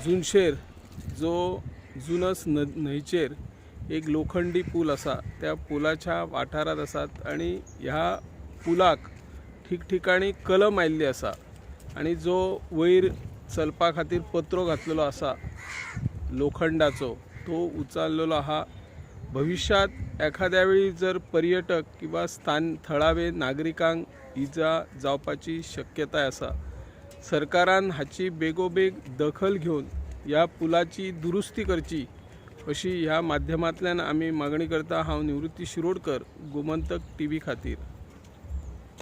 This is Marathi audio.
जुनशेर जो जुनस न्हंयचेर एक लोखंडी पूल असा, त्या पुलाच्या वाठारात आसात आणि ह्या पुलाक ठिकठिकाणी कलम आयिल्ली असा आणि जो वयर चलपा खातीर पत्रो घातलेलो असा लोखंडाचो तो उचललेलो आहा। भविष्यात एखाद्या वेळी जर पर्यटक किंवा थळावे नागरिकांक इजा जावपाची शक्यताय असा। सरकारान हाची बेगोबेग दखल घेवन ह्या पुलाची दुरुस्ती करची अशी ह्या माध्यमांतल्यान आमी मागणी करता। हांव निवृत्ती शिरोडकर, गोमंतक टीव्ही खातीर।